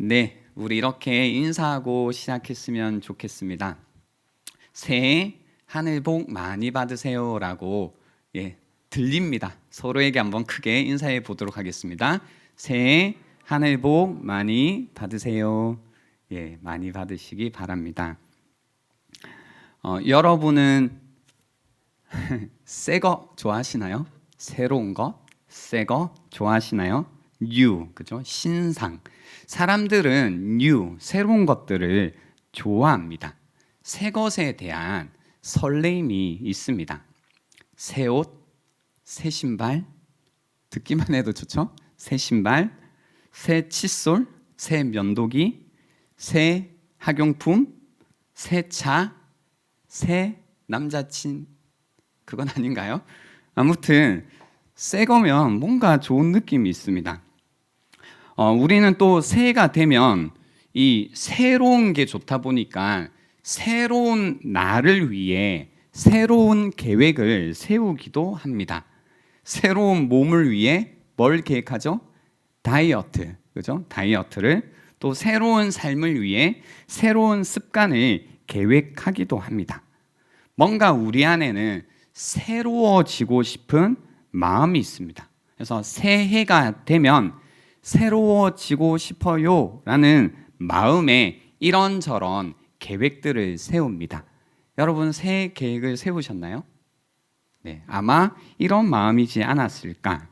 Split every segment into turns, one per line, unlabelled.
네, 우리 이렇게 인사하고 시작했으면 좋겠습니다. 새해 하늘 복 많이 받으세요라고 들립니다. 서로에게 한번 크게 인사해 보도록 하겠습니다. 새해 하늘 복 많이 받으세요. 많이 받으시기 바랍니다. 여러분은 새 거 좋아하시나요? 새로운 거, 새 거 좋아하시나요? new, 그죠? 신상. 사람들은 new, 새로운 것들을 좋아합니다. 새 것에 대한 설레임이 있습니다. 새 옷, 새 신발, 듣기만 해도 좋죠? 새 신발, 새 칫솔, 새 면도기, 새 학용품, 새 차, 새 남자친, 그건 아닌가요? 아무튼 새 거면 뭔가 좋은 느낌이 있습니다. 우리는 또 새해가 되면 이 새로운 게 좋다 보니까 새로운 나를 위해 새로운 계획을 세우기도 합니다. 새로운 몸을 위해 뭘 계획하죠? 다이어트, 그죠? 다이어트를 또 새로운 삶을 위해 새로운 습관을 계획하기도 합니다. 뭔가 우리 안에는 새로워지고 싶은 마음이 있습니다. 그래서 새해가 되면 새로워지고 싶어요 라는 마음에 이런저런 계획들을 세웁니다. 여러분 새해 계획을 세우셨나요? 네, 아마 이런 마음이지 않았을까.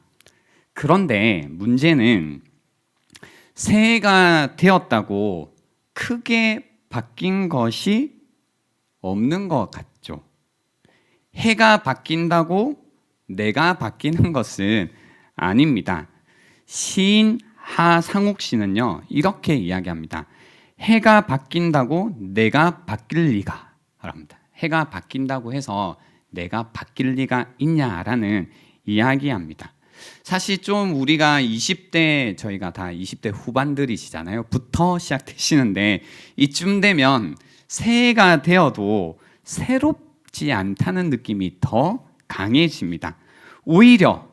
그런데 문제는 새해가 되었다고 크게 바뀐 것이 없는 것 같죠. 해가 바뀐다고 내가 바뀌는 것은 아닙니다. 시인 하상욱 씨는요 이렇게 이야기합니다. 해가 바뀐다고 내가 바뀔 리가 합니다. 해가 바뀐다고 해서 내가 바뀔 리가 있냐라는 이야기합니다. 사실 좀 우리가 20대, 저희가 다 20대 후반들이시잖아요. 부터 시작되시는데 이쯤 되면 새해가 되어도 새롭지 않다는 느낌이 더 강해집니다. 오히려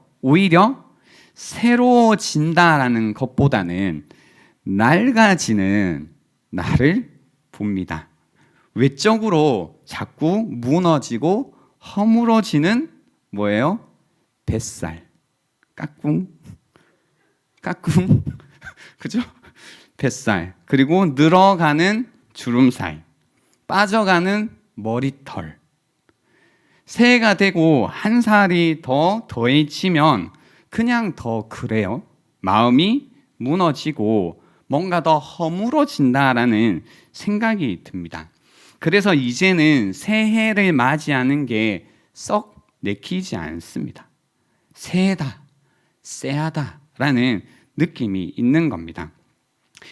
새로워진다라는 것보다는 낡아지는 나를 봅니다. 외적으로 자꾸 무너지고 허물어지는 뭐예요? 뱃살, 까꿍, 그죠? 뱃살, 그리고 늘어가는 주름살, 빠져가는 머리털. 새해가 되고 한 살이 더 더해지면 그냥 더 그래요. 마음이 무너지고 뭔가 더 허물어진다라는 생각이 듭니다. 그래서 이제는 새해를 맞이하는 게 썩 내키지 않습니다. 새해다, 쎄하다라는 느낌이 있는 겁니다.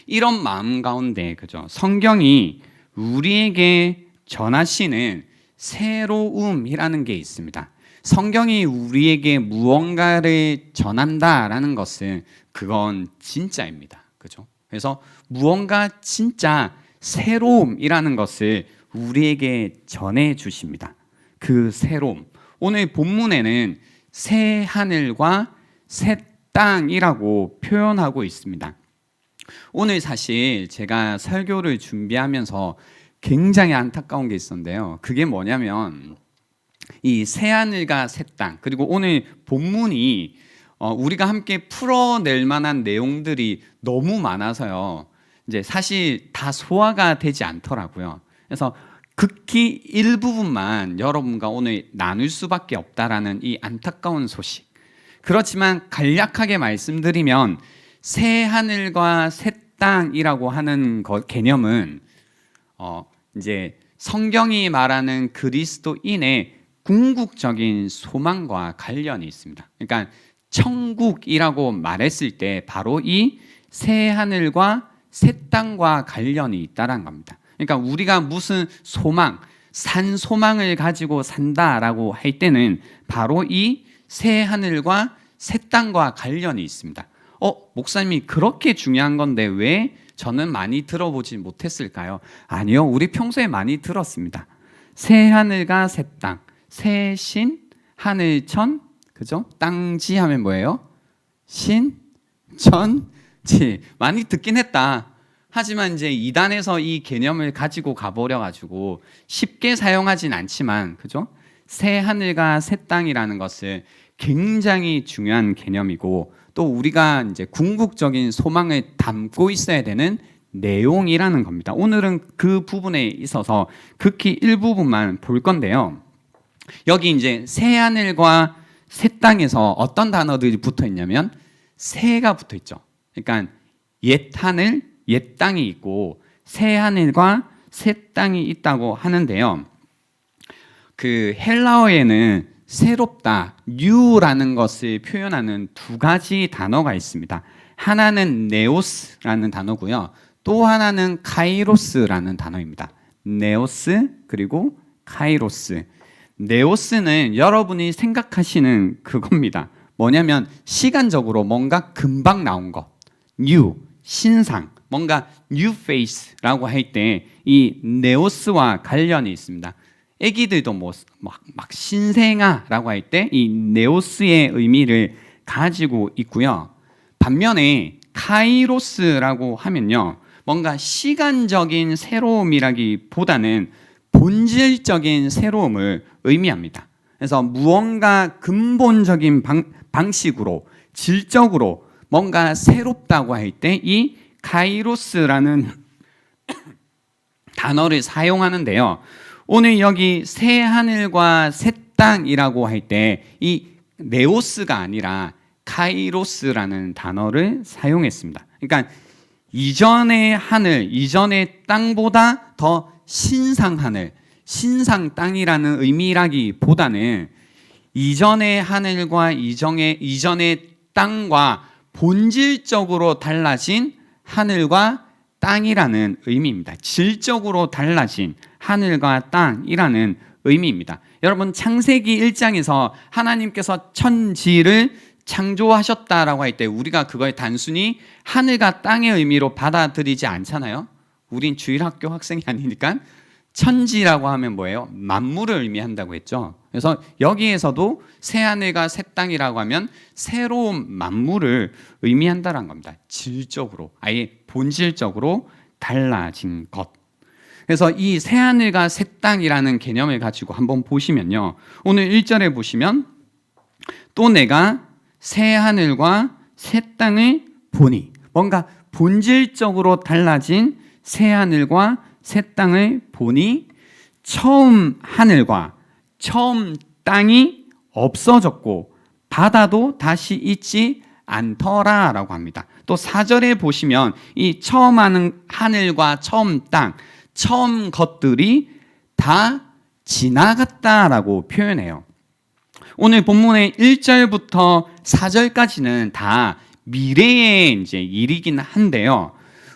이런 마음 가운데 그죠? 성경이 우리에게 전하시는 새로움이라는 게 있습니다. 성경이 우리에게 무언가를 전한다라는 것은 그건 진짜입니다. 그죠? 그래서 무언가 진짜 새로움이라는 것을 우리에게 전해 주십니다. 그 새로움. 오늘 본문에는 새 하늘과 새 땅이라고 표현하고 있습니다. 오늘 사실 제가 설교를 준비하면서 굉장히 안타까운 게 있었는데요. 그게 뭐냐면 이 새하늘과 새 땅, 그리고 오늘 본문이 우리가 함께 풀어낼 만한 내용들이 너무 많아서요. 이제 사실 다 소화가 되지 않더라고요. 그래서 극히 일부분만 여러분과 오늘 나눌 수밖에 없다라는 이 안타까운 소식. 그렇지만 간략하게 말씀드리면 새하늘과 새 땅이라고 하는 개념은 이제 성경이 말하는 그리스도인의 궁극적인 소망과 관련이 있습니다. 그러니까 천국이라고 말했을 때 바로 이 새 하늘과 새 땅과 관련이 있다는 겁니다. 그러니까 우리가 무슨 소망, 산 소망을 가지고 산다라고 할 때는 바로 이 새 하늘과 새 땅과 관련이 있습니다. 목사님이 그렇게 중요한 건데 왜 저는 많이 들어보지 못했을까요? 아니요, 우리 평소에 많이 들었습니다. 새 하늘과 새 땅, 새 신, 하늘천, 그죠? 땅지 하면 뭐예요? 신, 천, 지. 많이 듣긴 했다. 하지만 이제 이단에서 이 개념을 가지고 가버려 가지고 쉽게 사용하진 않지만, 그죠? 새 하늘과 새 땅이라는 것을 굉장히 중요한 개념이고, 또 우리가 이제 궁극적인 소망을 담고 있어야 되는 내용이라는 겁니다. 오늘은 그 부분에 있어서 극히 일부분만 볼 건데요. 여기 이제 새 하늘과 새 땅에서 어떤 단어들이 붙어 있냐면 새가 붙어 있죠. 그러니까 옛 하늘, 옛 땅이 있고 새 하늘과 새 땅이 있다고 하는데요. 그 헬라어에는 새롭다, new라는 것을 표현하는 두 가지 단어가 있습니다. 하나는 네오스라는 단어고요. 또 하나는 카이로스라는 단어입니다. 네오스 그리고 카이로스. 네오스는 여러분이 생각하시는 그겁니다. 뭐냐면 시간적으로 뭔가 금방 나온 것, new, 신상, 뭔가 new face라고 할 때 이 네오스와 관련이 있습니다. 애기들도 막 신생아라고 할 때 이 네오스의 의미를 가지고 있고요. 반면에 카이로스라고 하면요, 뭔가 시간적인 새로움이라기보다는 본질적인 새로움을 의미합니다. 그래서 무언가 근본적인 방식으로 질적으로 뭔가 새롭다고 할 때 이 카이로스라는 단어를 사용하는데요. 오늘 여기 새 하늘과 새 땅이라고 할 때 이 네오스가 아니라 카이로스라는 단어를 사용했습니다. 그러니까 이전의 하늘, 이전의 땅보다 더 신상 하늘, 신상 땅이라는 의미라기보다는 이전의 하늘과 이전의 땅과 본질적으로 달라진 하늘과 땅이라는 의미입니다. 질적으로 달라진 하늘과 땅이라는 의미입니다. 여러분, 창세기 1장에서 하나님께서 천지를 창조하셨다라고 할 때 우리가 그걸 단순히 하늘과 땅의 의미로 받아들이지 않잖아요. 우린 주일학교 학생이 아니니까 천지라고 하면 뭐예요? 만물을 의미한다고 했죠. 그래서 여기에서도 새 하늘과 새 땅이라고 하면 새로운 만물을 의미한다는 겁니다. 질적으로, 아예 본질적으로 달라진 것. 그래서 이 새 하늘과 새 땅이라는 개념을 가지고 한번 보시면요, 오늘 1절에 보시면 또 내가 새 하늘과 새 땅을 보니, 뭔가 본질적으로 달라진 새 하늘과 새 땅을 보니 처음 하늘과 처음 땅이 없어졌고 바다도 다시 있지 않더라라고 합니다. 또 4절에 보시면 이 처음 하늘과 처음 땅, 처음 것들이 다 지나갔다라고 표현해요. 오늘 본문의 1절부터 4절까지는 다 미래의 이제 일이긴 한데요.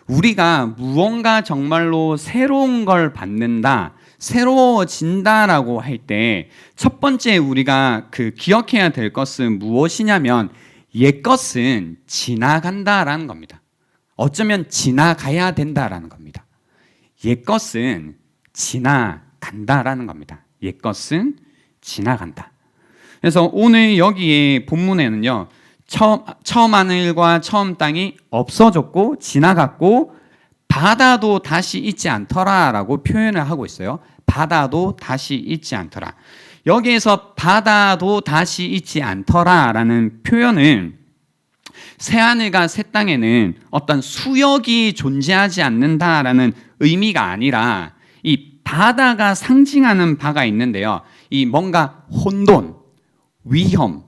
우리가 무언가 정말로 새로운 걸 받는다, 새로워진다라고 할 때 첫 번째 우리가 기억해야 될 것은 무엇이냐면 옛 것은 지나간다라는 겁니다. 어쩌면 지나가야 된다라는 겁니다. 옛 것은 지나간다라는 겁니다. 옛 것은 지나간다. 그래서 오늘 여기에 본문에는요, 처음 하늘과 처음 땅이 없어졌고 지나갔고 바다도 다시 있지 않더라라고 표현을 하고 있어요. 바다도 다시 있지 않더라. 여기에서 바다도 다시 있지 않더라라는 표현은 새 하늘과 새 땅에는 어떤 수역이 존재하지 않는다라는 의미가 아니라 이 바다가 상징하는 바가 있는데요. 이 뭔가 혼돈, 위험,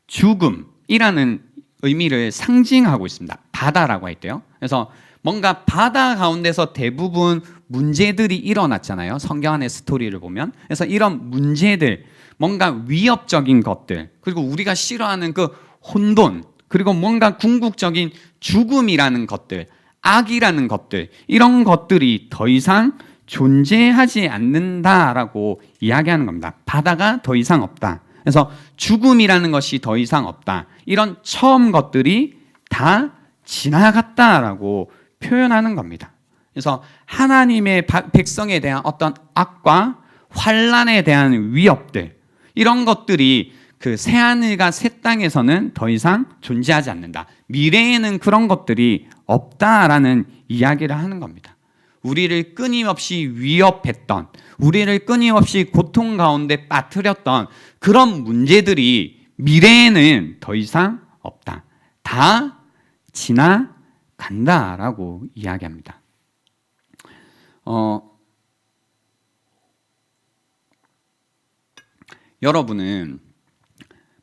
죽음이라는 의미를 상징하고 있습니다. 바다라고 할 때요. 그래서 뭔가 바다 가운데서 대부분 문제들이 일어났잖아요. 성경 안의 스토리를 보면. 그래서 이런 문제들, 뭔가 위협적인 것들, 그리고 우리가 싫어하는 그 혼돈, 그리고 뭔가 궁극적인 죽음이라는 것들, 악이라는 것들, 이런 것들이 더 이상 존재하지 않는다라고 이야기하는 겁니다. 바다가 더 이상 없다. 그래서 죽음이라는 것이 더 이상 없다. 이런 처음 것들이 다 지나갔다라고 표현하는 겁니다. 그래서 하나님의 백성에 대한 어떤 악과 환난에 대한 위협들, 이런 것들이 그 새하늘과 새 땅에서는 더 이상 존재하지 않는다. 미래에는 그런 것들이 없다라는 이야기를 하는 겁니다. 우리를 끊임없이 위협했던, 우리를 끊임없이 고통 가운데 빠뜨렸던 그런 문제들이 미래에는 더 이상 없다. 다 지나간다라고 이야기합니다. 여러분은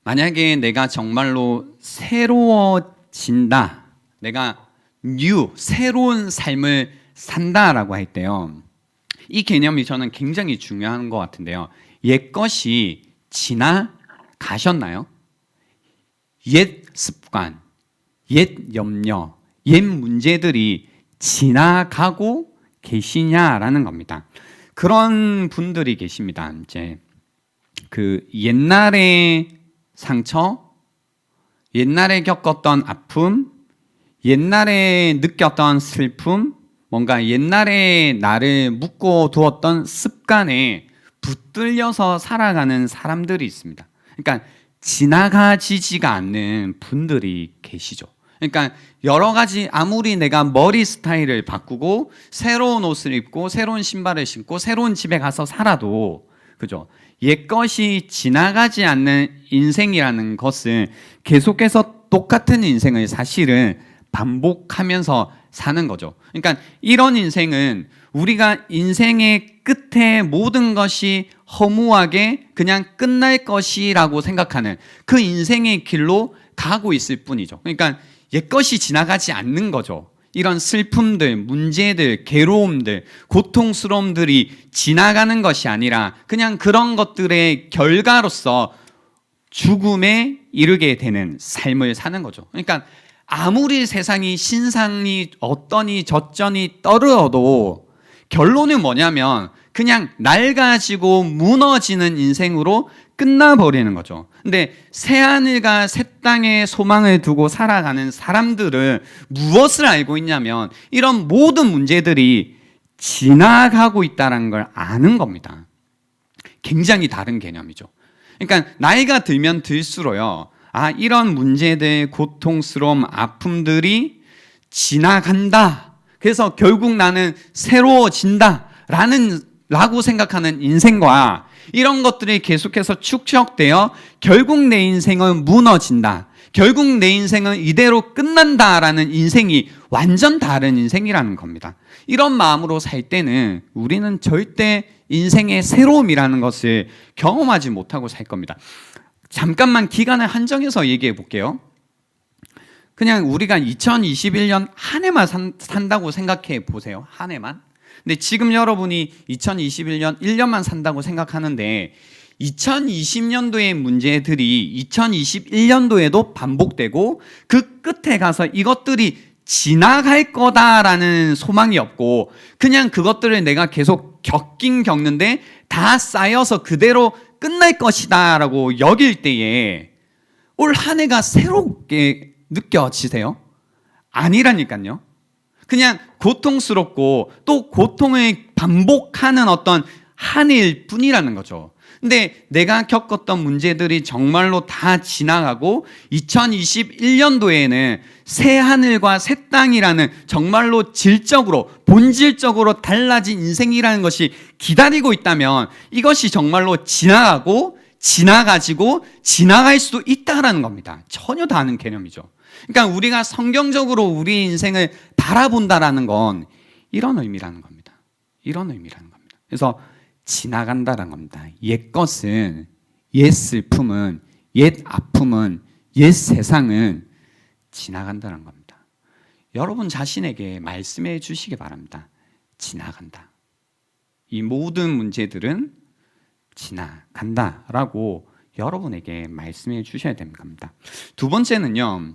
만약에 내가 정말로 새로워진다, 내가 새로운 삶을 산다라고 할 때요, 이 개념이 저는 굉장히 중요한 것 같은데요. 옛 것이 지나가셨나요? 옛 습관, 옛 염려, 옛 문제들이 지나가고 계시냐라는 겁니다. 그런 분들이 계십니다. 이제 그 옛날의 상처, 옛날에 겪었던 아픔, 옛날에 느꼈던 슬픔, 뭔가 옛날에 나를 묶어두었던 습관에 붙들려서 살아가는 사람들이 있습니다. 그러니까 지나가지지가 않는 분들이 계시죠. 그러니까 여러 가지, 아무리 내가 머리 스타일을 바꾸고 새로운 옷을 입고 새로운 신발을 신고 새로운 집에 가서 살아도, 그죠? 옛것이 지나가지 않는 인생이라는 것은 계속해서 똑같은 인생을 사실은 반복하면서 사는 거죠. 그러니까 이런 인생은 우리가 인생의 끝에 모든 것이 허무하게 그냥 끝날 것이라고 생각하는 그 인생의 길로 가고 있을 뿐이죠. 그러니까 옛것이 지나가지 않는 거죠. 이런 슬픔들, 문제들, 괴로움들, 고통스러움들이 지나가는 것이 아니라 그냥 그런 것들의 결과로서 죽음에 이르게 되는 삶을 사는 거죠. 그러니까 아무리 세상이 신상이 어떠니 저쩌니 떠들어도 결론은 뭐냐면 그냥 낡아지고 무너지는 인생으로 끝나버리는 거죠. 근데 새하늘과 새 땅에 소망을 두고 살아가는 사람들은 무엇을 알고 있냐면 이런 모든 문제들이 지나가고 있다는 걸 아는 겁니다. 굉장히 다른 개념이죠. 그러니까 나이가 들면 들수록요, 이런 문제들, 고통스러움, 아픔들이 지나간다. 그래서 결국 나는 새로워진다. 라고 생각하는 인생과 이런 것들이 계속해서 축적되어 결국 내 인생은 무너진다. 결국 내 인생은 이대로 끝난다라는 인생이 완전 다른 인생이라는 겁니다. 이런 마음으로 살 때는 우리는 절대 인생의 새로움이라는 것을 경험하지 못하고 살 겁니다. 잠깐만 기간을 한정해서 얘기해 볼게요. 그냥 우리가 2021년 한 해만 산다고 생각해 보세요. 한 해만. 근데 지금 여러분이 2021년 1년만 산다고 생각하는데 2020년도의 문제들이 2021년도에도 반복되고 그 끝에 가서 이것들이 지나갈 거다라는 소망이 없고 그냥 그것들을 내가 계속 겪는데 다 쌓여서 그대로 끝날 것이다 라고 여길 때에 올 한 해가 새롭게 느껴지세요? 아니라니까요. 그냥 고통스럽고 또 고통을 반복하는 어떤 한 해일 뿐이라는 거죠. 근데 내가 겪었던 문제들이 정말로 다 지나가고 2021년도에는 새 하늘과 새 땅이라는 정말로 질적으로 본질적으로 달라진 인생이라는 것이 기다리고 있다면 이것이 정말로 지나가고 지나가지고 지나갈 수도 있다라는 겁니다. 전혀 다른 개념이죠. 그러니까 우리가 성경적으로 우리 인생을 바라본다라는 건 이런 의미라는 겁니다. 이런 의미라는 겁니다. 그래서 지나간다라는 겁니다. 옛 것은, 옛 슬픔은, 옛 아픔은, 옛 세상은 지나간다는 겁니다. 여러분 자신에게 말씀해 주시기 바랍니다. 지나간다. 이 모든 문제들은 지나간다라고 여러분에게 말씀해 주셔야 됩니다. 두 번째는요,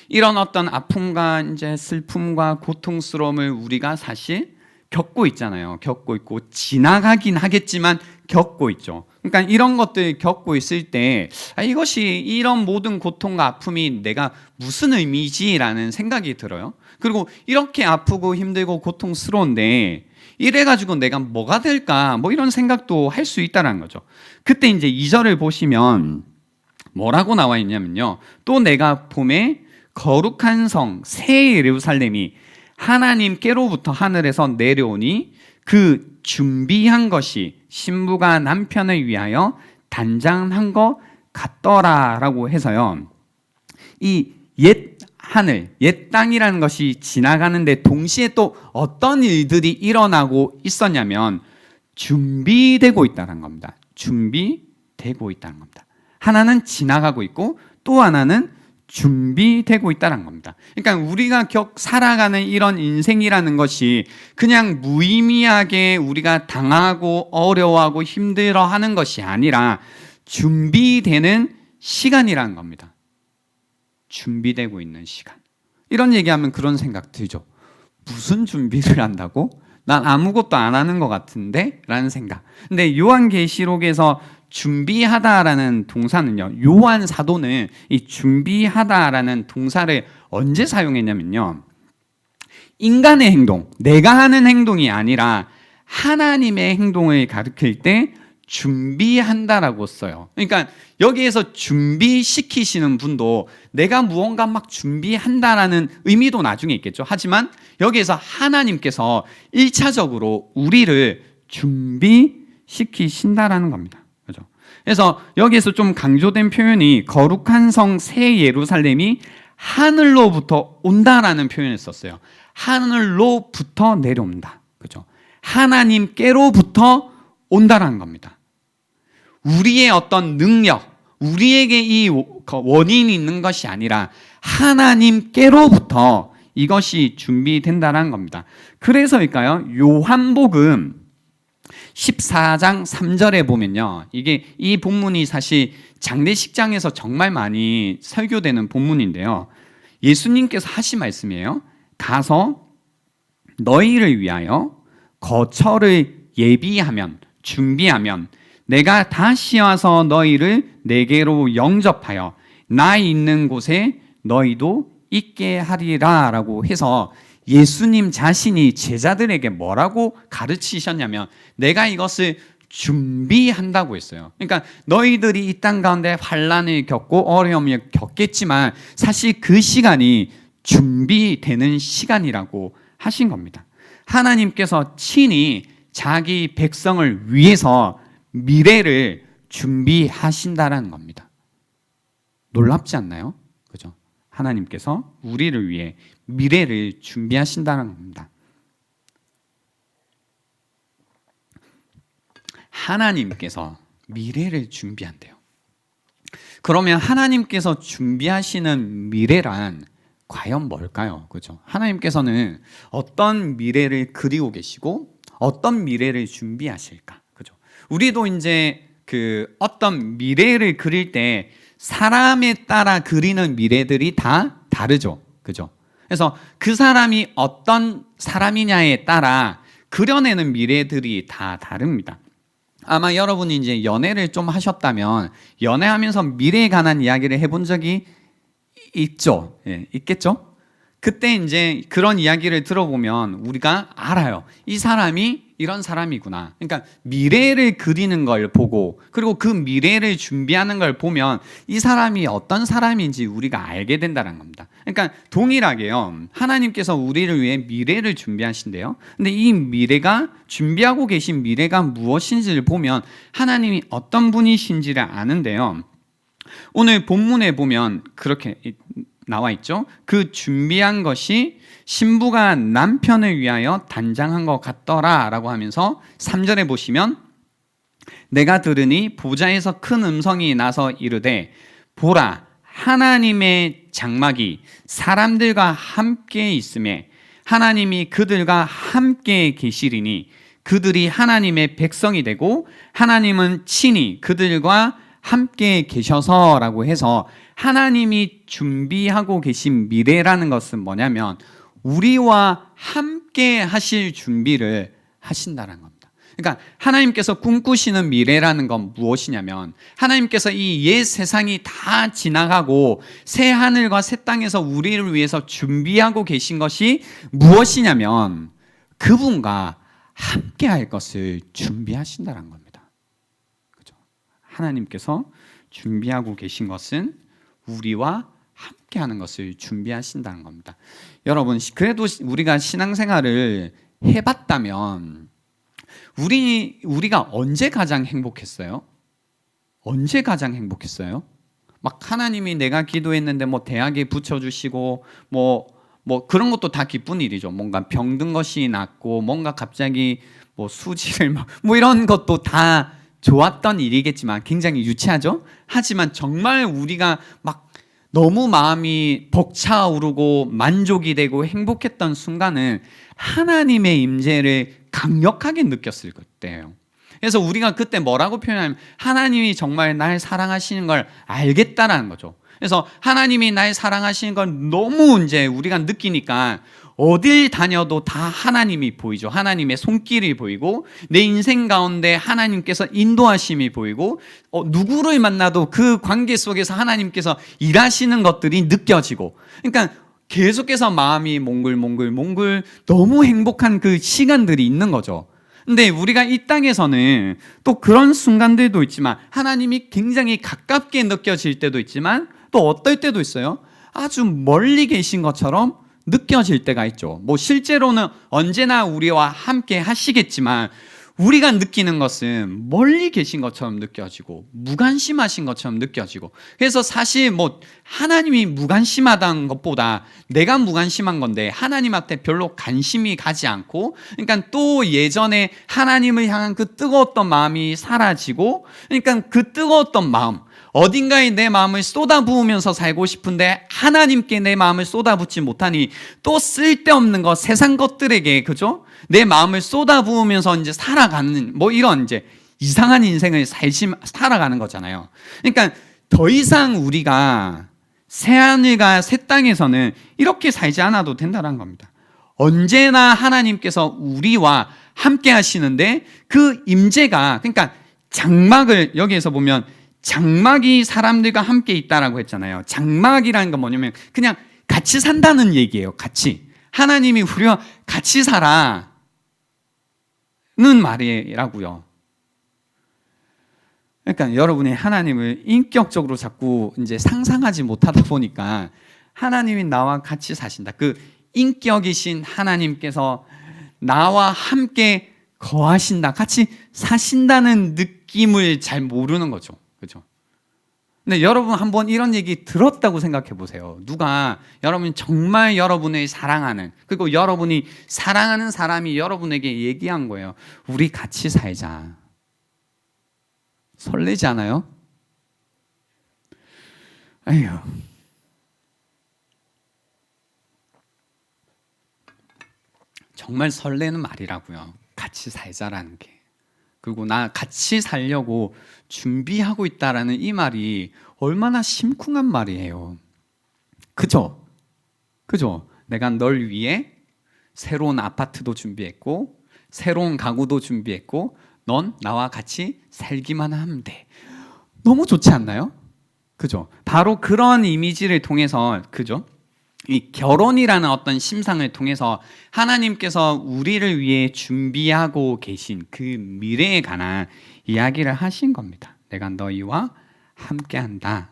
이런 어떤 아픔과 이제 슬픔과 고통스러움을 우리가 사실 겪고 있잖아요. 겪고 있고 지나가긴 하겠지만 겪고 있죠. 그러니까 이런 것들 겪고 있을 때 이것이 이런 모든 고통과 아픔이 내가 무슨 의미지라는 생각이 들어요. 그리고 이렇게 아프고 힘들고 고통스러운데 이래가지고 내가 뭐가 될까 뭐 이런 생각도 할 수 있다는 거죠. 그때 이제 2절을 보시면 뭐라고 나와 있냐면요. 또 내가 봄에 거룩한 성 새 예루살렘이 하나님께로부터 하늘에서 내려오니 그 준비한 것이 신부가 남편을 위하여 단장한 것 같더라라고 해서요. 이 옛 하늘, 옛 땅이라는 것이 지나가는데 동시에 또 어떤 일들이 일어나고 있었냐면 준비되고 있다는 겁니다. 준비되고 있다는 겁니다. 하나는 지나가고 있고 또 하나는 준비되고 있다는 겁니다. 그러니까 우리가 살아가는 이런 인생이라는 것이 그냥 무의미하게 우리가 당하고 어려워하고 힘들어하는 것이 아니라 준비되는 시간이라는 겁니다. 준비되고 있는 시간. 이런 얘기하면 그런 생각 들죠. 무슨 준비를 한다고? 난 아무것도 안 하는 것 같은데? 라는 생각. 근데 요한계시록에서 준비하다라는 동사는요, 요한 사도는 이 준비하다라는 동사를 언제 사용했냐면요, 인간의 행동, 내가 하는 행동이 아니라 하나님의 행동을 가리킬 때 준비한다라고 써요. 그러니까 여기에서 준비시키시는 분도 내가 무언가 막 준비한다라는 의미도 나중에 있겠죠. 하지만 여기에서 하나님께서 1차적으로 우리를 준비시키신다라는 겁니다. 그죠? 그래서 여기에서 좀 강조된 표현이 거룩한 성 새 예루살렘이 하늘로부터 온다라는 표현을 썼어요. 하늘로부터 내려온다. 그죠? 하나님께로부터 온다라는 겁니다. 우리의 어떤 능력, 우리에게 이 원인이 있는 것이 아니라 하나님께로부터 이것이 준비된다는 겁니다. 그래서일까요? 요한복음 14장 3절에 보면요, 이게 이 본문이 사실 장례식장에서 정말 많이 설교되는 본문인데요, 예수님께서 하신 말씀이에요. 가서 너희를 위하여 거처를 예비하면, 준비하면 내가 다시 와서 너희를 내게로 영접하여 나 있는 곳에 너희도 있게 하리라 라고 해서 예수님 자신이 제자들에게 뭐라고 가르치셨냐면 내가 이것을 준비한다고 했어요. 그러니까 너희들이 이 땅 가운데 환난을 겪고 어려움을 겪겠지만 사실 그 시간이 준비되는 시간이라고 하신 겁니다. 하나님께서 친히 자기 백성을 위해서 미래를 준비하신다라는 겁니다. 놀랍지 않나요? 그죠? 하나님께서 우리를 위해 미래를 준비하신다는 겁니다. 하나님께서 미래를 준비한대요. 그러면 하나님께서 준비하시는 미래란 과연 뭘까요? 그죠? 하나님께서는 어떤 미래를 그리고 계시고 어떤 미래를 준비하실까? 그죠? 우리도 이제 어떤 미래를 그릴 때 사람에 따라 그리는 미래들이 다 다르죠. 그죠? 그래서 그 사람이 어떤 사람이냐에 따라 그려내는 미래들이 다 다릅니다. 아마 여러분이 이제 연애를 좀 하셨다면 연애하면서 미래에 관한 이야기를 해본 적이 있죠. 예, 있겠죠? 그때 이제 그런 이야기를 들어보면 우리가 알아요. 이 사람이 이런 사람이구나. 그러니까 미래를 그리는 걸 보고 그리고 그 미래를 준비하는 걸 보면 이 사람이 어떤 사람인지 우리가 알게 된다는 겁니다. 그러니까 동일하게요. 하나님께서 우리를 위해 미래를 준비하신대요. 근데 이 미래가 준비하고 계신 미래가 무엇인지를 보면 하나님이 어떤 분이신지를 아는데요. 오늘 본문에 보면 그렇게 나와 있죠. 그 준비한 것이 신부가 남편을 위하여 단장한 것 같더라 라고 하면서 3절에 보시면 내가 들으니 보좌에서 큰 음성이 나서 이르되 보라 하나님의 장막이 사람들과 함께 있음에 하나님이 그들과 함께 계시리니 그들이 하나님의 백성이 되고 하나님은 친히 그들과 함께 계셔서라고 해서 하나님이 준비하고 계신 미래라는 것은 뭐냐면 우리와 함께 하실 준비를 하신다는 겁니다. 그러니까 하나님께서 꿈꾸시는 미래라는 건 무엇이냐면 하나님께서 이 옛 세상이 다 지나가고 새 하늘과 새 땅에서 우리를 위해서 준비하고 계신 것이 무엇이냐면 그분과 함께 할 것을 준비하신다는 겁니다. 그렇죠? 하나님께서 준비하고 계신 것은 우리와 함께하는 것을 준비하신다는 겁니다. 여러분, 그래도 우리가 신앙생활을 해봤다면 우리가 언제 가장 행복했어요? 언제 가장 행복했어요? 막 하나님이 내가 기도했는데 뭐 대학에 붙여주시고 뭐 그런 것도 다 기쁜 일이죠. 뭔가 병든 것이 낫고 뭔가 갑자기 뭐 수지를 뭐 이런 것도 다 좋았던 일이겠지만 굉장히 유치하죠. 하지만 정말 우리가 막 너무 마음이 벅차오르고 만족이 되고 행복했던 순간은 하나님의 임재를 강력하게 느꼈을 때예요. 그래서 우리가 그때 뭐라고 표현하면 하나님이 정말 날 사랑하시는 걸 알겠다라는 거죠. 그래서 하나님이 날 사랑하시는 걸 너무 이제 우리가 느끼니까 어딜 다녀도 다 하나님이 보이죠. 하나님의 손길이 보이고 내 인생 가운데 하나님께서 인도하심이 보이고 누구를 만나도 그 관계 속에서 하나님께서 일하시는 것들이 느껴지고, 그러니까 계속해서 마음이 몽글몽글 너무 행복한 그 시간들이 있는 거죠. 근데 우리가 이 땅에서는 또 그런 순간들도 있지만 하나님이 굉장히 가깝게 느껴질 때도 있지만 또 어떨 때도 있어요. 아주 멀리 계신 것처럼 느껴질 때가 있죠. 뭐 실제로는 언제나 우리와 함께 하시겠지만 우리가 느끼는 것은 멀리 계신 것처럼 느껴지고 무관심하신 것처럼 느껴지고, 그래서 사실 뭐 하나님이 무관심하다는 것보다 내가 무관심한 건데 하나님한테 별로 관심이 가지 않고, 그러니까 또 예전에 하나님을 향한 그 뜨거웠던 마음이 사라지고, 그러니까 그 뜨거웠던 마음, 어딘가에 내 마음을 쏟아부으면서 살고 싶은데 하나님께 내 마음을 쏟아붓지 못하니 또 쓸데없는 것, 세상 것들에게, 그죠? 내 마음을 쏟아부으면서 이제 살아가는 뭐 이런 이제 이상한 인생을 살아가는 거잖아요. 그러니까 더 이상 우리가 새하늘과 새 땅에서는 이렇게 살지 않아도 된다는 겁니다. 언제나 하나님께서 우리와 함께 하시는데 그 임재가, 그러니까 장막을 여기에서 보면 장막이 사람들과 함께 있다라고 했잖아요. 장막이라는 건 뭐냐면 그냥 같이 산다는 얘기예요. 같이. 하나님이 우리와 같이 살아는 말이라고요. 그러니까 여러분이 하나님을 인격적으로 자꾸 이제 상상하지 못하다 보니까 하나님이 나와 같이 사신다. 그 인격이신 하나님께서 나와 함께 거하신다, 같이 사신다는 느낌을 잘 모르는 거죠. 그렇죠? 근데 여러분 한번 이런 얘기 들었다고 생각해 보세요. 누가 여러분이 정말 여러분을 사랑하는, 그리고 여러분이 사랑하는 사람이 여러분에게 얘기한 거예요. 우리 같이 살자. 설레지 않아요? 아휴. 정말 설레는 말이라고요. 같이 살자라는 게. 그리고 나 같이 살려고 준비하고 있다라는 이 말이 얼마나 심쿵한 말이에요. 그죠? 그죠? 내가 널 위해 새로운 아파트도 준비했고 새로운 가구도 준비했고 넌 나와 같이 살기만 하면 돼. 너무 좋지 않나요? 그죠? 바로 그런 이미지를 통해서, 그죠? 이 결혼이라는 어떤 심상을 통해서 하나님께서 우리를 위해 준비하고 계신 그 미래에 관한 이야기를 하신 겁니다. 내가 너희와 함께한다.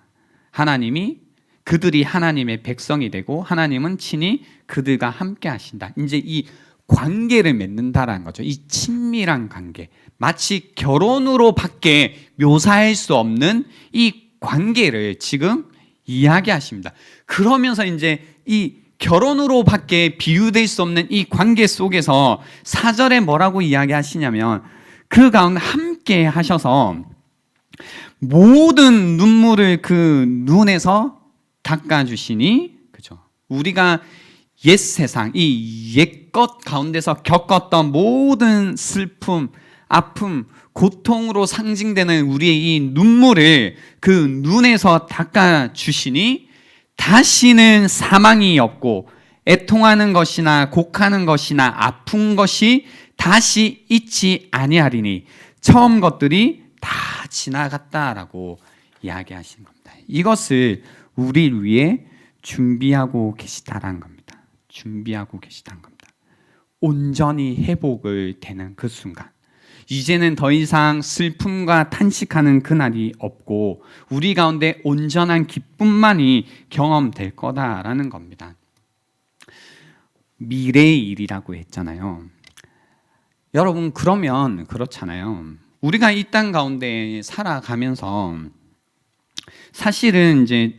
하나님이, 그들이 하나님의 백성이 되고 하나님은 친히 그들과 함께 하신다. 이제 이 관계를 맺는다라는 거죠. 이 친밀한 관계, 마치 결혼으로밖에 묘사할 수 없는 이 관계를 지금 이야기하십니다. 그러면서 이제 이 결혼으로밖에 비유될 수 없는 이 관계 속에서 4절에 뭐라고 이야기하시냐면 그 가운데 함께 하셔서 모든 눈물을 그 눈에서 닦아주시니, 그죠? 우리가 옛 세상, 이 옛것 가운데서 겪었던 모든 슬픔, 아픔, 고통으로 상징되는 우리의 이 눈물을 그 눈에서 닦아주시니 다시는 사망이 없고 애통하는 것이나 곡하는 것이나 아픈 것이 다시 있지 아니하리니 처음 것들이 다 지나갔다라고 이야기하신 겁니다. 이것을 우리를 위해 준비하고 계시다라는 겁니다. 준비하고 계시다는 겁니다. 온전히 회복을 되는 그 순간, 이제는 더 이상 슬픔과 탄식하는 그날이 없고 우리 가운데 온전한 기쁨만이 경험될 거다라는 겁니다. 미래의 일이라고 했잖아요. 여러분, 그러면 그렇잖아요. 우리가 이 땅 가운데 살아가면서 사실은 이제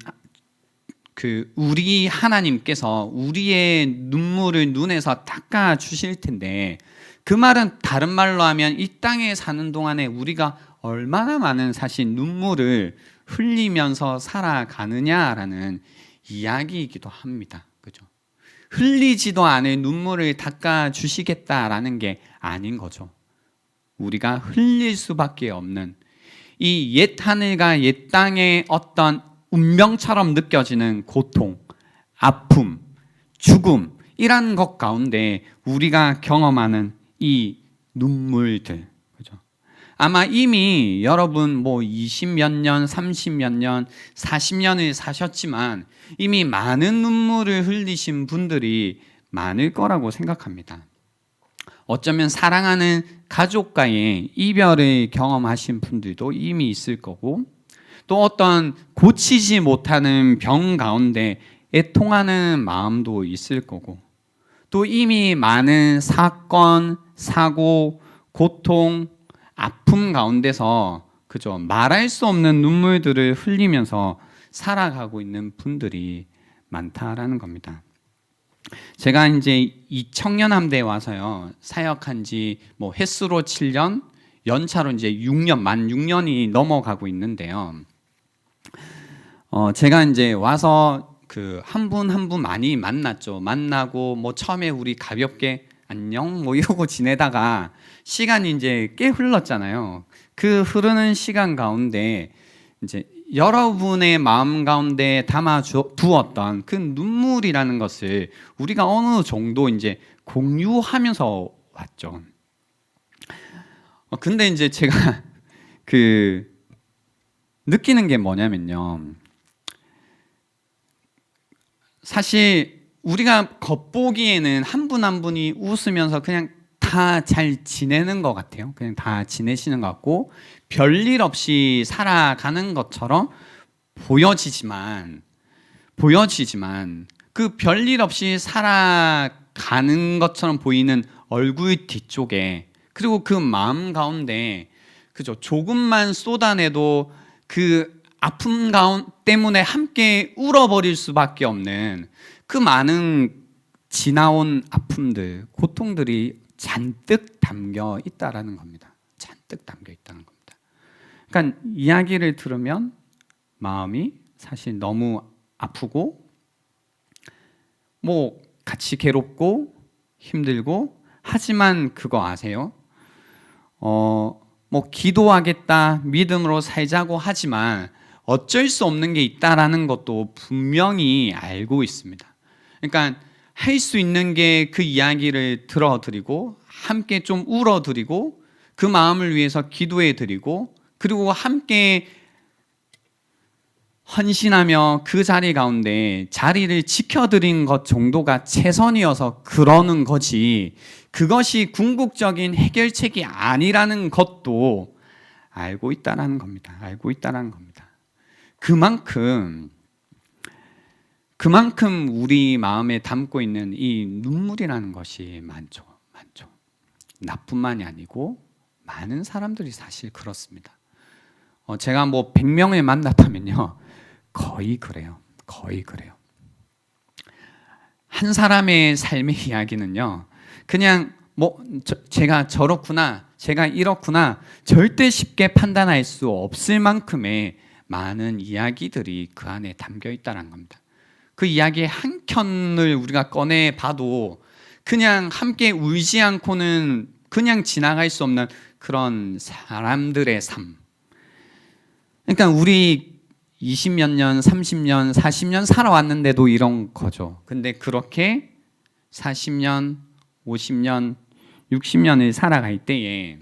우리 하나님께서 우리의 눈물을 눈에서 닦아 주실 텐데, 그 말은 다른 말로 하면 이 땅에 사는 동안에 우리가 얼마나 많은 사실 눈물을 흘리면서 살아가느냐라는 이야기이기도 합니다. 그죠? 흘리지도 않을 눈물을 닦아 주시겠다라는 게 아닌 거죠. 우리가 흘릴 수밖에 없는 이 옛 하늘과 옛 땅의 어떤 운명처럼 느껴지는 고통, 아픔, 죽음이란 것 가운데 우리가 경험하는 이 눈물들, 그죠? 아마 이미 여러분 20몇 년, 30몇 년, 40년을 사셨지만 이미 많은 눈물을 흘리신 분들이 많을 거라고 생각합니다. 어쩌면 사랑하는 가족과의 이별을 경험하신 분들도 이미 있을 거고, 또 어떤 고치지 못하는 병 가운데 애통하는 마음도 있을 거고, 또 이미 많은 사건, 사고, 고통, 아픔 가운데서 그죠, 말할 수 없는 눈물들을 흘리면서 살아가고 있는 분들이 많다라는 겁니다. 제가 이제 이 청년함대에 와서요, 사역한 지 횟수로 7년, 연차로 이제 6년, 만 6년이 넘어가고 있는데요. 제가 이제 와서 한 분 한 분 많이 만났죠. 만나고 처음에 우리 가볍게 안녕 이러고 지내다가 시간이 이제 꽤 흘렀잖아요. 그 흐르는 시간 가운데 이제 여러분의 마음 가운데 담아 두었던 그 눈물이라는 것을 우리가 어느 정도 이제 공유하면서 왔죠. 근데 이제 제가 느끼는 게 뭐냐면요, 사실 우리가 겉보기에는 한 분 한 분이 웃으면서 그냥 다 잘 지내는 것 같아요. 그냥 다 지내시는 것 같고 별일 없이 살아가는 것처럼 보여지지만 그 별일 없이 살아가는 것처럼 보이는 얼굴 뒤쪽에, 그리고 그 마음 가운데 그죠, 조금만 쏟아내도 그 아픔 때문에 함께 울어버릴 수밖에 없는 그 많은 지나온 아픔들, 고통들이 잔뜩 담겨 있다라는 겁니다. 잔뜩 담겨 있다는 겁니다. 그러니까 이야기를 들으면 마음이 사실 너무 아프고 같이 괴롭고 힘들고, 하지만 그거 아세요? 기도하겠다, 믿음으로 살자고 하지만 어쩔 수 없는 게 있다라는 것도 분명히 알고 있습니다. 그러니까 할 수 있는 게 그 이야기를 들어드리고 함께 좀 울어드리고 그 마음을 위해서 기도해드리고, 그리고 함께 헌신하며 그 자리 가운데 자리를 지켜드린 것 정도가 최선이어서 그러는 거지, 그것이 궁극적인 해결책이 아니라는 것도 알고 있다는 겁니다. 알고 있다는 겁니다. 그만큼 우리 마음에 담고 있는 이 눈물이라는 것이 많죠. 나뿐만이 아니고 많은 사람들이 사실 그렇습니다. 제가 100명을 만났다면요, 거의 그래요. 한 사람의 삶의 이야기는요, 그냥 제가 저렇구나, 제가 이렇구나, 절대 쉽게 판단할 수 없을 만큼의 많은 이야기들이 그 안에 담겨 있다는 겁니다. 그 이야기의 한 켠을 우리가 꺼내 봐도 그냥 함께 울지 않고는 그냥 지나갈 수 없는 그런 사람들의 삶. 그러니까 우리 20몇 년, 30년, 40년 살아왔는데도 이런 거죠. 근데 그렇게 40년, 50년, 60년을 살아갈 때에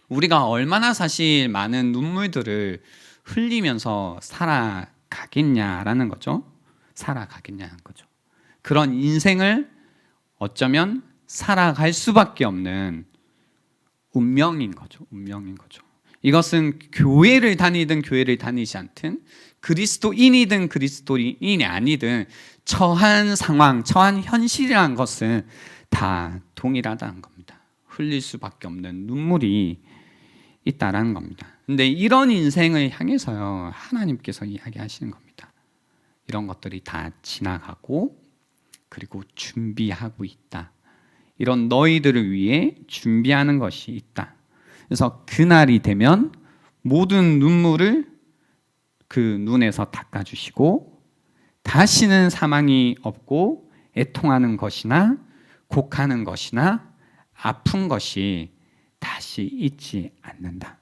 우리가 얼마나 사실 많은 눈물들을 흘리면서 살아가겠냐라는 거죠. 그런 인생을 어쩌면 살아갈 수밖에 없는 운명인 거죠. 운명인 거죠. 이것은 교회를 다니든 교회를 다니지 않든 그리스도인이든 그리스도인이 아니든 처한 상황, 처한 현실이라는 것은 다 동일하다는 겁니다. 흘릴 수밖에 없는 눈물이 있다라는 겁니다. 근데 이런 인생을 향해서요, 하나님께서 이야기하시는 겁니다. 이런 것들이 다 지나가고 그리고 준비하고 있다. 이런 너희들을 위해 준비하는 것이 있다. 그래서 그날이 되면 모든 눈물을 그 눈에서 닦아주시고 다시는 사망이 없고 애통하는 것이나 곡하는 것이나 아픈 것이 다시 있지 않는다.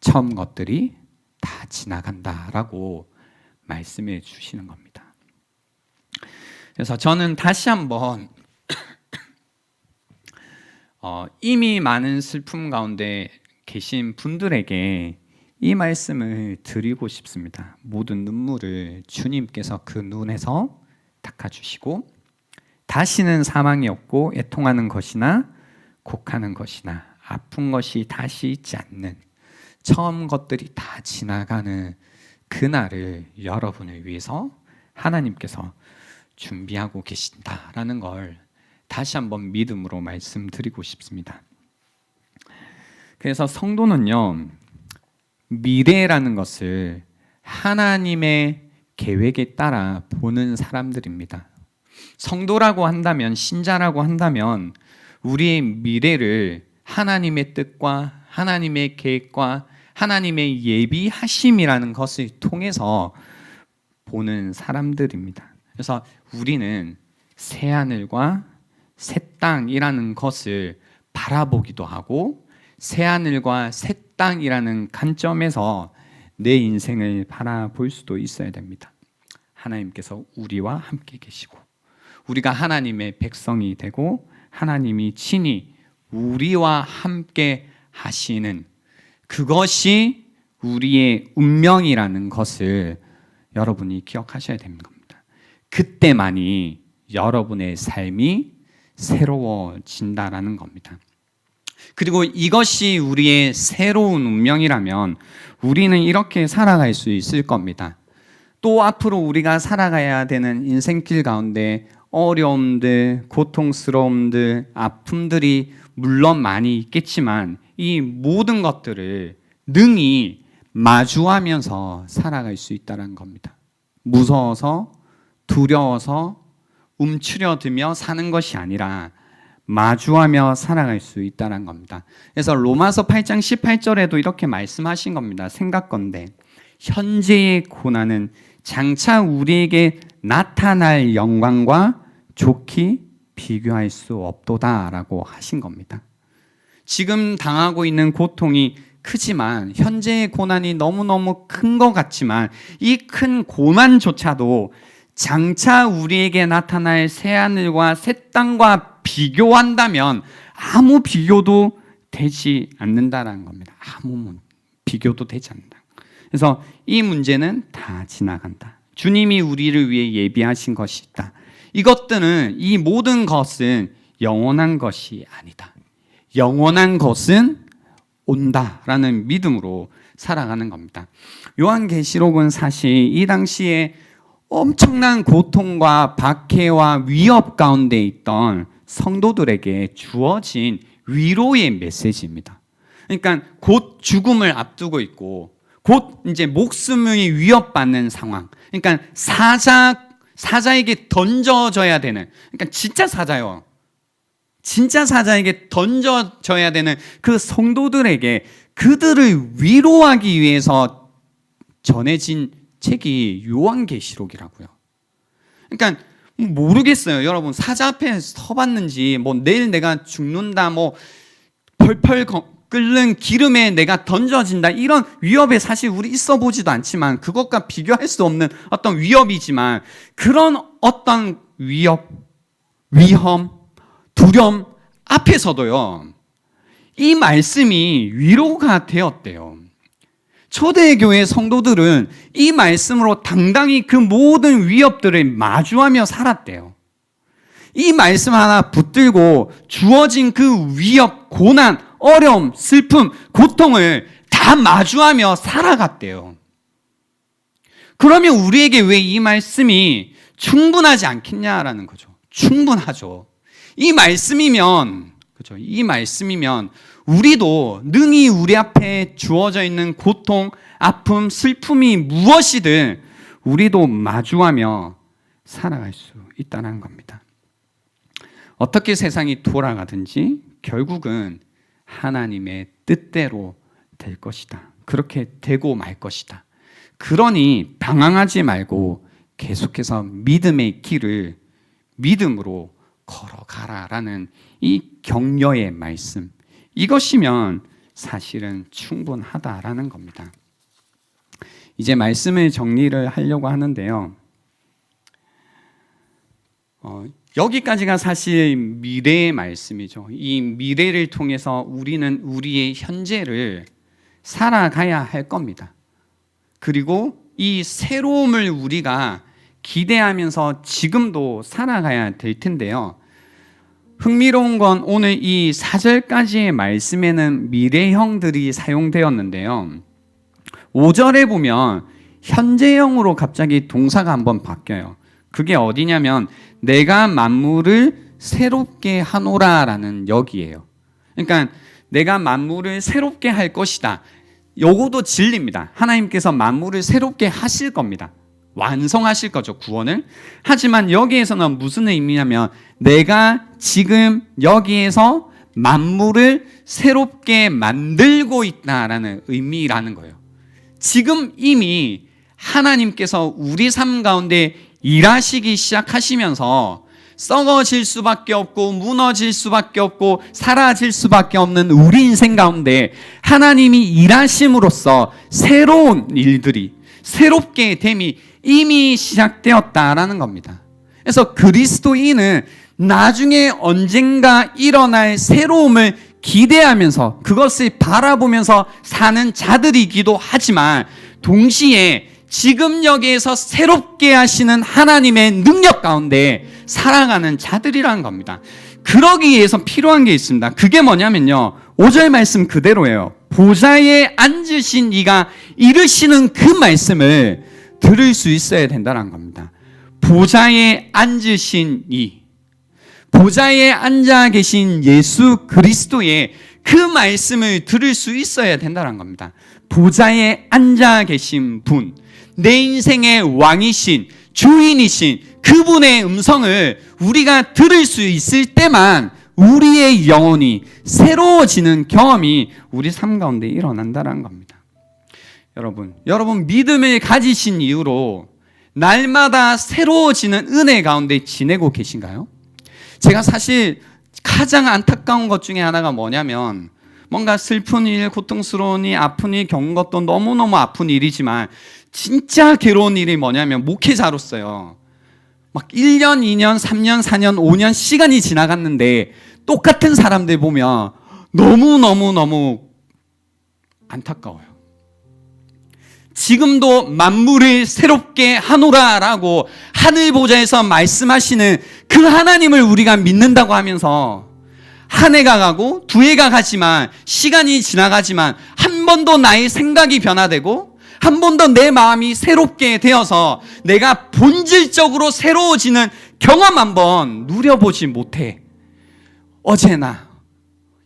처음 것들이 다 지나간다라고 말씀해 주시는 겁니다. 그래서 저는 다시 한번 이미 많은 슬픔 가운데 계신 분들에게 이 말씀을 드리고 싶습니다. 모든 눈물을 주님께서 그 눈에서 닦아주시고 다시는 사망이 없고 애통하는 것이나 곡하는 것이나 아픈 것이 다시 있지 않는 처음 것들이 다 지나가는 그날을 여러분을 위해서 하나님께서 준비하고 계신다라는 걸 다시 한번 믿음으로 말씀드리고 싶습니다. 그래서 성도는요, 미래라는 것을 하나님의 계획에 따라 보는 사람들입니다. 성도라고 한다면, 신자라고 한다면 우리의 미래를 하나님의 뜻과 하나님의 계획과 하나님의 예비하심이라는 것을 통해서 보는 사람들입니다. 그래서 우리는 새하늘과 새 땅이라는 것을 바라보기도 하고 새하늘과 새 땅이라는 관점에서 내 인생을 바라볼 수도 있어야 됩니다. 하나님께서 우리와 함께 계시고 우리가 하나님의 백성이 되고 하나님이 친히 우리와 함께 하시는 그것이 우리의 운명이라는 것을 여러분이 기억하셔야 되는 겁니다. 그때만이 여러분의 삶이 새로워진다라는 겁니다. 그리고 이것이 우리의 새로운 운명이라면 우리는 이렇게 살아갈 수 있을 겁니다. 또 앞으로 우리가 살아가야 되는 인생길 가운데 어려움들, 고통스러움들, 아픔들이 물론 많이 있겠지만 이 모든 것들을 능히 마주하면서 살아갈 수 있다는 겁니다. 무서워서, 두려워서, 움츠려들며 사는 것이 아니라 마주하며 살아갈 수 있다는 겁니다. 그래서 로마서 8장 18절에도 이렇게 말씀하신 겁니다. 생각건대 현재의 고난은 장차 우리에게 나타날 영광과 좋게 비교할 수 없도다라고 하신 겁니다. 지금 당하고 있는 고통이 크지만 현재의 고난이 너무너무 큰 것 같지만 이 큰 고난조차도 장차 우리에게 나타날 새하늘과 새 땅과 비교한다면 아무 비교도 되지 않는다라는 겁니다. 아무 비교도 되지 않는다. 그래서 이 문제는 다 지나간다. 주님이 우리를 위해 예비하신 것이 있다. 이것들은 이 모든 것은 영원한 것이 아니다. 영원한 것은 온다라는 믿음으로 살아가는 겁니다. 요한계시록은 사실 이 당시에 엄청난 고통과 박해와 위협 가운데 있던 성도들에게 주어진 위로의 메시지입니다. 그러니까 곧 죽음을 앞두고 있고 곧 이제 목숨이 위협받는 상황. 그러니까 사자에게 던져져야 되는, 그러니까 진짜 사자요. 진짜 사자에게 던져져야 되는 그 성도들에게 그들을 위로하기 위해서 전해진 책이 요한계시록이라고요. 그러니까 모르겠어요. 여러분 사자 앞에 서봤는지 뭐 내일 내가 죽는다 뭐 펄펄 끓는 기름에 내가 던져진다 이런 위협에 사실 우리 있어 보지도 않지만 그것과 비교할 수 없는 어떤 위협이지만 그런 어떤 위협, 위험, 두려움 앞에서도요 이 말씀이 위로가 되었대요. 초대교회 성도들은 이 말씀으로 당당히 그 모든 위협들을 마주하며 살았대요. 이 말씀 하나 붙들고 주어진 그 위협, 고난, 어려움, 슬픔, 고통을 다 마주하며 살아갔대요. 그러면 우리에게 왜 이 말씀이 충분하지 않겠냐라는 거죠. 충분하죠. 이 말씀이면, 그죠? 이 말씀이면 우리도 능히 우리 앞에 주어져 있는 고통, 아픔, 슬픔이 무엇이든 우리도 마주하며 살아갈 수 있다는 겁니다. 어떻게 세상이 돌아가든지 결국은 하나님의 뜻대로 될 것이다. 그렇게 되고 말 것이다. 그러니 방황하지 말고 계속해서 믿음의 길을 믿음으로 걸어가라라는 이 격려의 말씀, 이것이면 사실은 충분하다라는 겁니다. 이제 말씀을 정리를 하려고 하는데요. 여기까지가 사실 미래의 말씀이죠. 이 미래를 통해서 우리는 우리의 현재를 살아가야 할 겁니다. 그리고 이 새로움을 우리가 기대하면서 지금도 살아가야 될 텐데요. 흥미로운 건 오늘 이 4절까지의 말씀에는 미래형들이 사용되었는데요. 5절에 보면 현재형으로 갑자기 동사가 한번 바뀌어요. 그게 어디냐면 내가 만물을 새롭게 하노라라는 여기예요. 그러니까 내가 만물을 새롭게 할 것이다. 요거도 진리입니다. 하나님께서 만물을 새롭게 하실 겁니다. 완성하실 거죠, 구원을. 하지만 여기에서는 무슨 의미냐면 내가 지금 여기에서 만물을 새롭게 만들고 있다라는 의미라는 거예요. 지금 이미 하나님께서 우리 삶 가운데 일하시기 시작하시면서 썩어질 수밖에 없고 무너질 수밖에 없고 사라질 수밖에 없는 우리 인생 가운데 하나님이 일하심으로써 새로운 일들이 새롭게 됨이 이미 시작되었다라는 겁니다. 그래서 그리스도인은 나중에 언젠가 일어날 새로움을 기대하면서 그것을 바라보면서 사는 자들이기도 하지만 동시에 지금 여기에서 새롭게 하시는 하나님의 능력 가운데 살아가는 자들이라는 겁니다. 그러기 위해서 필요한 게 있습니다. 그게 뭐냐면요, 5절 말씀 그대로예요. 보좌에 앉으신 이가 이르시는 그 말씀을 들을 수 있어야 된다는 겁니다. 보좌에 앉으신 이, 보좌에 앉아 계신 예수 그리스도의 그 말씀을 들을 수 있어야 된다는 겁니다. 보좌에 앉아 계신 분, 내 인생의 왕이신 주인이신 그분의 음성을 우리가 들을 수 있을 때만 우리의 영혼이 새로워지는 경험이 우리 삶 가운데 일어난다는 겁니다. 여러분 믿음을 가지신 이후로 날마다 새로워지는 은혜 가운데 지내고 계신가요? 제가 사실 가장 안타까운 것 중에 하나가 뭐냐면 뭔가 슬픈 일, 고통스러운 일, 아픈 일 겪은 것도 너무너무 아픈 일이지만 진짜 괴로운 일이 뭐냐면 목회자로서요. 막 1년, 2년, 3년, 4년, 5년 시간이 지나갔는데 똑같은 사람들 보면 너무너무 안타까워요. 지금도 만물을 새롭게 하노라라고 하늘 보좌에서 말씀하시는 그 하나님을 우리가 믿는다고 하면서 한 해가 가고 두 해가 가지만 시간이 지나가지만 한 번도 나의 생각이 변화되고 한 번도 내 마음이 새롭게 되어서 내가 본질적으로 새로워지는 경험 한번 누려보지 못해. 어제나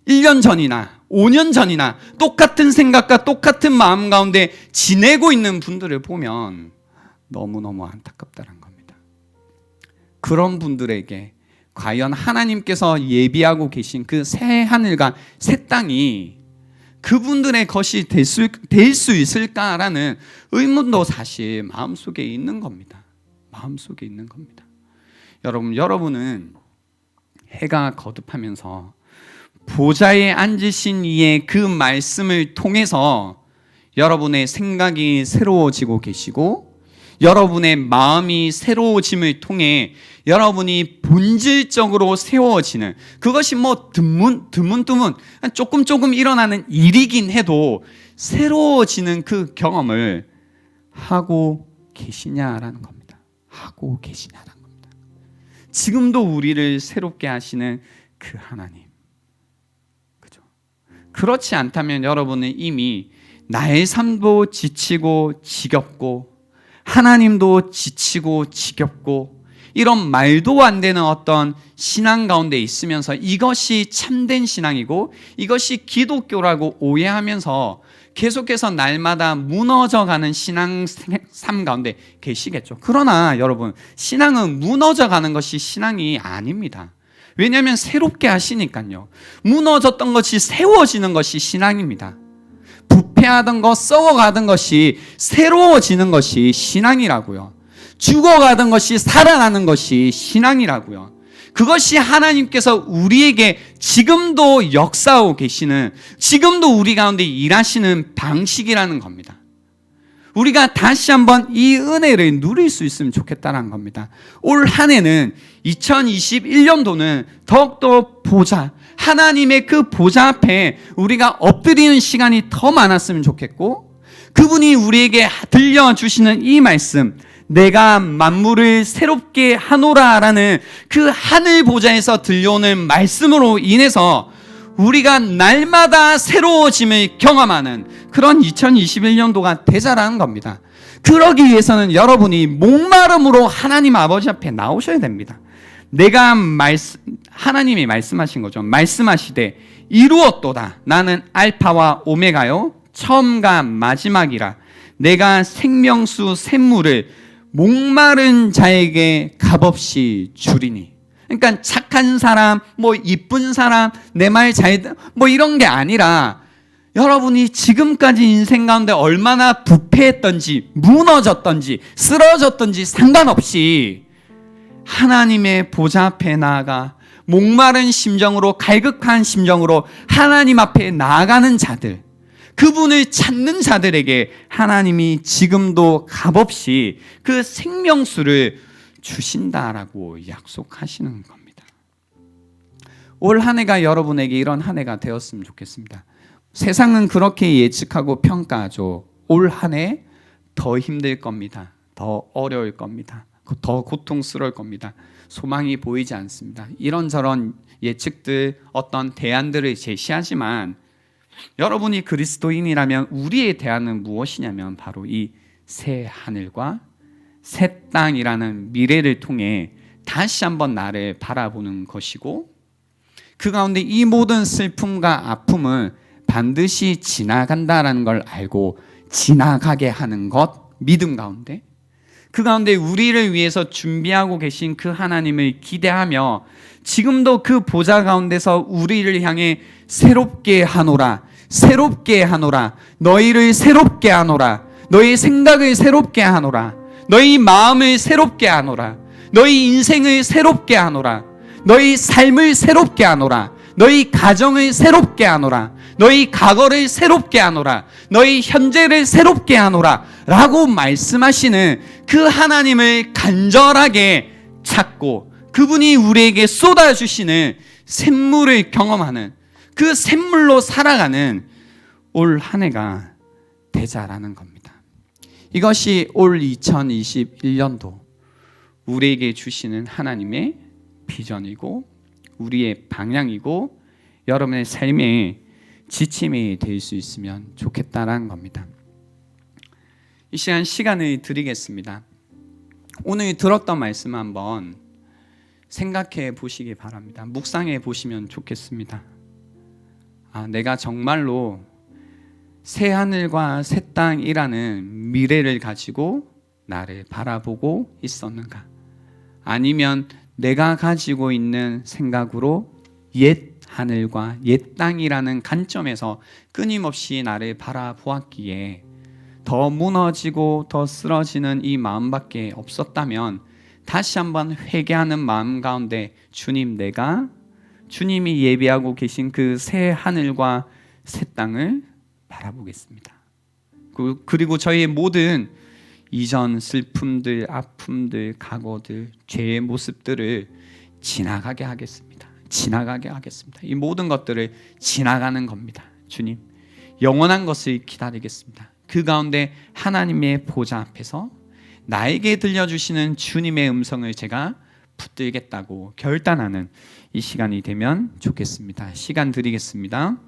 1년 전이나 5년 전이나 똑같은 생각과 똑같은 마음 가운데 지내고 있는 분들을 보면 너무너무 안타깝다는 겁니다. 그런 분들에게 과연 하나님께서 예비하고 계신 그 새 하늘과 새 땅이 그분들의 것이 될 수 있을까라는 의문도 사실 마음속에 있는 겁니다. 마음속에 있는 겁니다. 여러분은 해가 거듭하면서 보좌에 앉으신 이의 그 말씀을 통해서 여러분의 생각이 새로워지고 계시고 여러분의 마음이 새로워짐을 통해 여러분이 본질적으로 세워지는 그것이 뭐 드문 조금 일어나는 일이긴 해도 새로워지는 그 경험을 하고 계시냐라는 겁니다. 하고 계시냐라는 겁니다. 지금도 우리를 새롭게 하시는 그 하나님, 그죠? 그렇지 않다면 여러분은 이미 나의 삶도 지치고 지겹고 하나님도 지치고 지겹고 이런 말도 안 되는 어떤 신앙 가운데 있으면서 이것이 참된 신앙이고 이것이 기독교라고 오해하면서 계속해서 날마다 무너져가는 신앙 삶 가운데 계시겠죠. 그러나 여러분, 신앙은 무너져가는 것이 신앙이 아닙니다. 왜냐하면 새롭게 하시니까요. 무너졌던 것이 세워지는 것이 신앙입니다. 부패하던 것, 썩어가던 것이 새로워지는 것이 신앙이라고요. 죽어가던 것이 살아나는 것이 신앙이라고요. 그것이 하나님께서 우리에게 지금도 역사하고 계시는, 지금도 우리 가운데 일하시는 방식이라는 겁니다. 우리가 다시 한번 이 은혜를 누릴 수 있으면 좋겠다는 겁니다. 올 한 해는 2021년도는 더욱더 보좌, 하나님의 그 보좌 앞에 우리가 엎드리는 시간이 더 많았으면 좋겠고, 그분이 우리에게 들려주시는 이 말씀, 내가 만물을 새롭게 하노라라는 그 하늘 보좌에서 들려오는 말씀으로 인해서 우리가 날마다 새로워짐을 경험하는 그런 2021년도가 되자라는 겁니다. 그러기 위해서는 여러분이 목마름으로 하나님 아버지 앞에 나오셔야 됩니다. 하나님이 말씀하신 거죠. 말씀하시되 이루었도다. 나는 알파와 오메가요, 처음과 마지막이라. 내가 생명수 샘물을 목마른 자에게 값없이 주리니. 그러니까 착한 사람, 이쁜 사람, 내 말 잘, 이런 게 아니라 여러분이 지금까지 인생 가운데 얼마나 부패했던지, 무너졌던지, 쓰러졌던지 상관없이 하나님의 보좌 앞에 나아가 목마른 심정으로, 갈급한 심정으로 하나님 앞에 나아가는 자들, 그분을 찾는 자들에게 하나님이 지금도 값없이 그 생명수를 주신다라고 약속하시는 겁니다. 올 한 해가 여러분에게 이런 한 해가 되었으면 좋겠습니다. 세상은 그렇게 예측하고 평가하죠. 올 한 해 더 힘들 겁니다. 더 어려울 겁니다. 더 고통스러울 겁니다. 소망이 보이지 않습니다. 이런저런 예측들, 어떤 대안들을 제시하지만 여러분이 그리스도인이라면 우리의 대안은 무엇이냐면 바로 이 새 하늘과 새 땅이라는 미래를 통해 다시 한번 나를 바라보는 것이고, 그 가운데 이 모든 슬픔과 아픔은 반드시 지나간다라는 걸 알고 지나가게 하는 것, 믿음 가운데 그 가운데 우리를 위해서 준비하고 계신 그 하나님을 기대하며 지금도 그 보좌 가운데서 우리를 향해 새롭게 하노라, 새롭게 하노라, 너희를 새롭게 하노라, 너희 생각을 새롭게 하노라, 너희 마음을 새롭게 하노라, 너희 인생을 새롭게 하노라, 너희 삶을 새롭게 하노라, 너희 가정을 새롭게 하노라, 너희 과거를 새롭게 하노라, 너희 현재를 새롭게 하노라 라고 말씀하시는 그 하나님을 간절하게 찾고 그분이 우리에게 쏟아주시는 샘물을 경험하는, 그 샘물로 살아가는 올 한 해가 되자라는 겁니다. 이것이 올 2021년도 우리에게 주시는 하나님의 비전이고 우리의 방향이고 여러분의 삶의 지침이 될 수 있으면 좋겠다라는 겁니다. 이 시간 시간을 드리겠습니다. 오늘 들었던 말씀 한번 생각해 보시기 바랍니다. 묵상해 보시면 좋겠습니다. 내가 정말로 새 하늘과 새 땅이라는 미래를 가지고 나를 바라보고 있었는가? 아니면 내가 가지고 있는 생각으로 옛 하늘과 옛 땅이라는 관점에서 끊임없이 나를 바라보았기에 더 무너지고 더 쓰러지는 이 마음밖에 없었다면 다시 한번 회개하는 마음 가운데 주님이 예비하고 계신 그 새 하늘과 새 땅을 바라보겠습니다. 그리고 저희의 모든 이전 슬픔들, 아픔들, 각오들, 죄의 모습들을 지나가게 하겠습니다. 이 모든 것들을 지나가는 겁니다. 주님, 영원한 것을 기다리겠습니다. 그 가운데 하나님의 보좌 앞에서 나에게 들려주시는 주님의 음성을 제가 붙들겠다고 결단하는 이 시간이 되면 좋겠습니다. 시간 드리겠습니다.